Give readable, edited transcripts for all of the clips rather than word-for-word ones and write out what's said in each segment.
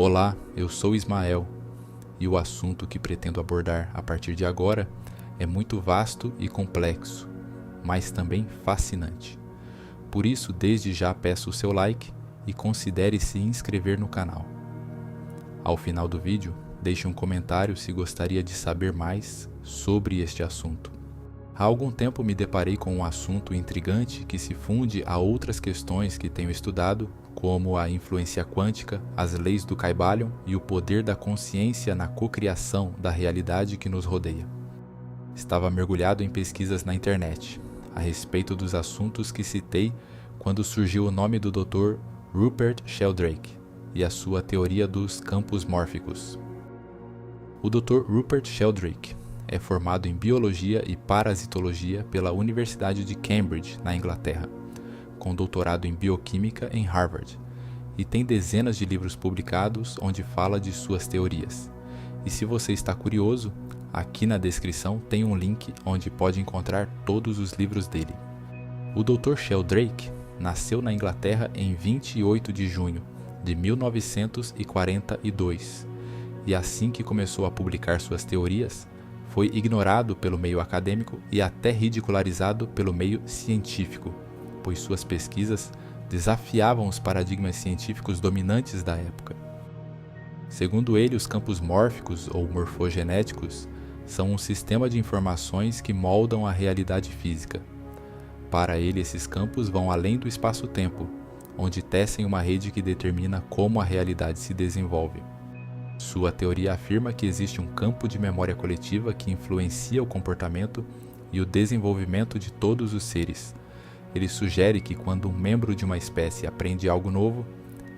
Olá, eu sou Ismael e o assunto que pretendo abordar a partir de agora é muito vasto e complexo, mas também fascinante. Por isso, desde já peço o seu like e considere se inscrever no canal. Ao final do vídeo, deixe um comentário se gostaria de saber mais sobre este assunto. Há algum tempo me deparei com um assunto intrigante que se funde a outras questões que tenho estudado, como a influência quântica, as leis do Kybalion e o poder da consciência na cocriação da realidade que nos rodeia. Estava mergulhado em pesquisas na internet, a respeito dos assuntos que citei quando surgiu o nome do Dr. Rupert Sheldrake e a sua teoria dos campos mórficos. O Dr. Rupert Sheldrake é formado em Biologia e Parasitologia pela Universidade de Cambridge, na Inglaterra, com doutorado em Bioquímica em Harvard, e tem dezenas de livros publicados onde fala de suas teorias. E se você está curioso, aqui na descrição tem um link onde pode encontrar todos os livros dele. O Dr. Sheldrake nasceu na Inglaterra em 28 de junho de 1942, e assim que começou a publicar suas teorias, foi ignorado pelo meio acadêmico e até ridicularizado pelo meio científico, pois suas pesquisas desafiavam os paradigmas científicos dominantes da época. Segundo ele, os campos mórficos ou morfogenéticos são um sistema de informações que moldam a realidade física. Para ele, esses campos vão além do espaço-tempo, onde tecem uma rede que determina como a realidade se desenvolve. Sua teoria afirma que existe um campo de memória coletiva que influencia o comportamento e o desenvolvimento de todos os seres. Ele sugere que quando um membro de uma espécie aprende algo novo,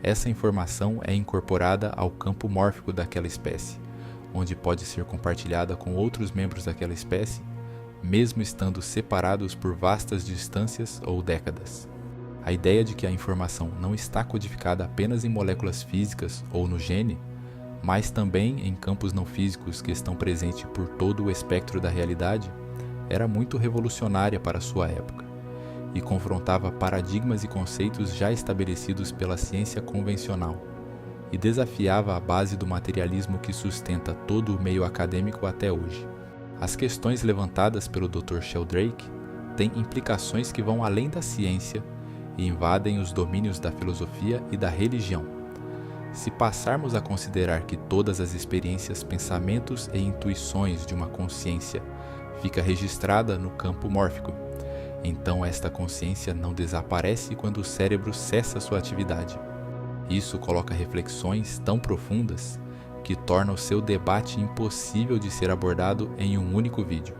essa informação é incorporada ao campo mórfico daquela espécie, onde pode ser compartilhada com outros membros daquela espécie, mesmo estando separados por vastas distâncias ou décadas. A ideia de que a informação não está codificada apenas em moléculas físicas ou no gene, mas também em campos não físicos que estão presentes por todo o espectro da realidade, era muito revolucionária para sua época, e confrontava paradigmas e conceitos já estabelecidos pela ciência convencional, e desafiava a base do materialismo que sustenta todo o meio acadêmico até hoje. As questões levantadas pelo Dr. Sheldrake têm implicações que vão além da ciência e invadem os domínios da filosofia e da religião. Se passarmos a considerar que todas as experiências, pensamentos e intuições de uma consciência fica registrada no campo mórfico, então esta consciência não desaparece quando o cérebro cessa sua atividade. Isso coloca reflexões tão profundas que torna o seu debate impossível de ser abordado em um único vídeo.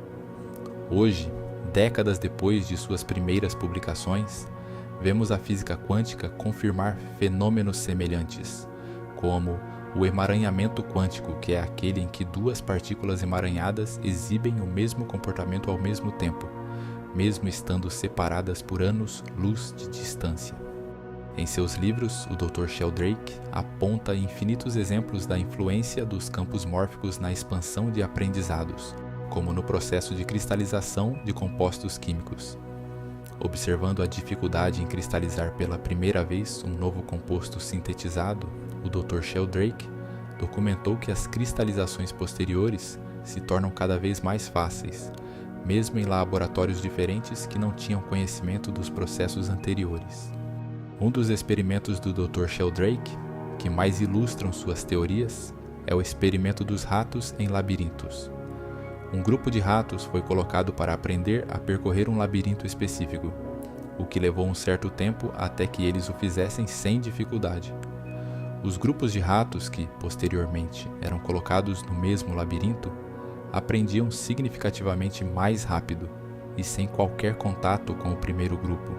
Hoje, décadas depois de suas primeiras publicações, vemos a física quântica confirmar fenômenos semelhantes, como o emaranhamento quântico, que é aquele em que duas partículas emaranhadas exibem o mesmo comportamento ao mesmo tempo, mesmo estando separadas por anos-luz de distância. Em seus livros, o Dr. Sheldrake aponta infinitos exemplos da influência dos campos mórficos na expansão de aprendizados, como no processo de cristalização de compostos químicos. Observando a dificuldade em cristalizar pela primeira vez um novo composto sintetizado, o Dr. Sheldrake documentou que as cristalizações posteriores se tornam cada vez mais fáceis, mesmo em laboratórios diferentes que não tinham conhecimento dos processos anteriores. Um dos experimentos do Dr. Sheldrake, que mais ilustram suas teorias, é o experimento dos ratos em labirintos. Um grupo de ratos foi colocado para aprender a percorrer um labirinto específico, o que levou um certo tempo até que eles o fizessem sem dificuldade. Os grupos de ratos que, posteriormente, eram colocados no mesmo labirinto, aprendiam significativamente mais rápido e sem qualquer contato com o primeiro grupo,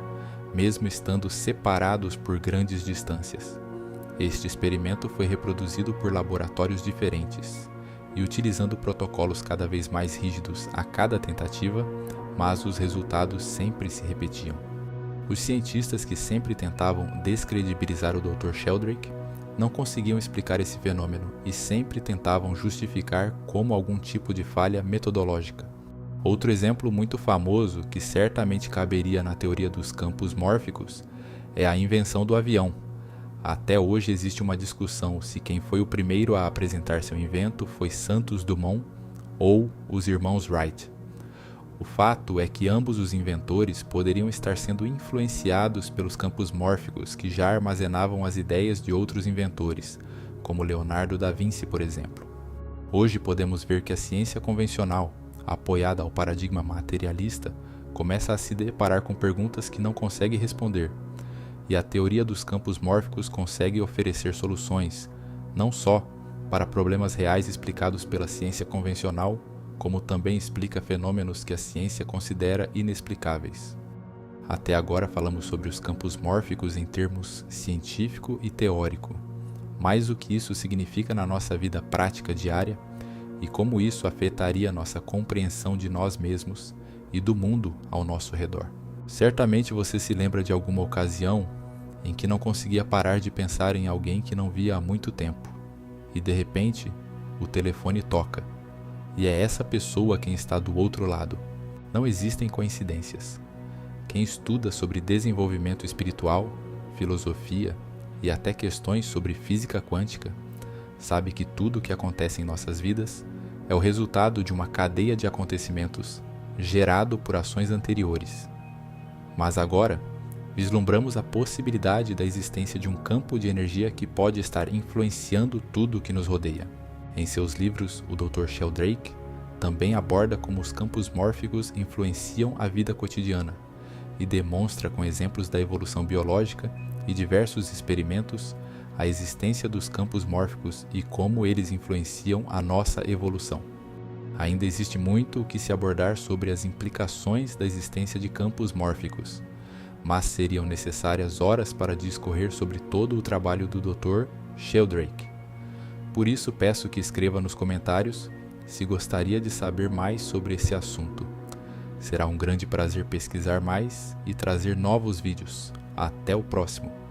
mesmo estando separados por grandes distâncias. Este experimento foi reproduzido por laboratórios diferentes e utilizando protocolos cada vez mais rígidos a cada tentativa, mas os resultados sempre se repetiam. Os cientistas que sempre tentavam descredibilizar o Dr. Sheldrake não conseguiam explicar esse fenômeno e sempre tentavam justificar como algum tipo de falha metodológica. Outro exemplo muito famoso, que certamente caberia na teoria dos campos mórficos, é a invenção do avião. Até hoje existe uma discussão se quem foi o primeiro a apresentar seu invento foi Santos Dumont ou os irmãos Wright. O fato é que ambos os inventores poderiam estar sendo influenciados pelos campos mórficos que já armazenavam as ideias de outros inventores, como Leonardo da Vinci, por exemplo. Hoje podemos ver que a ciência convencional, apoiada ao paradigma materialista, começa a se deparar com perguntas que não consegue responder, e a teoria dos campos mórficos consegue oferecer soluções, não só para problemas reais explicados pela ciência convencional, como também explica fenômenos que a ciência considera inexplicáveis. Até agora falamos sobre os campos mórficos em termos científico e teórico, mas o que isso significa na nossa vida prática diária e como isso afetaria nossa compreensão de nós mesmos e do mundo ao nosso redor. Certamente você se lembra de alguma ocasião em que não conseguia parar de pensar em alguém que não via há muito tempo, e de repente o telefone toca, e é essa pessoa quem está do outro lado. Não existem coincidências. Quem estuda sobre desenvolvimento espiritual, filosofia e até questões sobre física quântica, sabe que tudo o que acontece em nossas vidas é o resultado de uma cadeia de acontecimentos gerado por ações anteriores. Mas agora, vislumbramos a possibilidade da existência de um campo de energia que pode estar influenciando tudo o que nos rodeia. Em seus livros, o Dr. Sheldrake também aborda como os campos mórficos influenciam a vida cotidiana e demonstra com exemplos da evolução biológica e diversos experimentos a existência dos campos mórficos e como eles influenciam a nossa evolução. Ainda existe muito o que se abordar sobre as implicações da existência de campos mórficos, mas seriam necessárias horas para discorrer sobre todo o trabalho do Dr. Sheldrake. Por isso peço que escreva nos comentários se gostaria de saber mais sobre esse assunto. Será um grande prazer pesquisar mais e trazer novos vídeos. Até o próximo!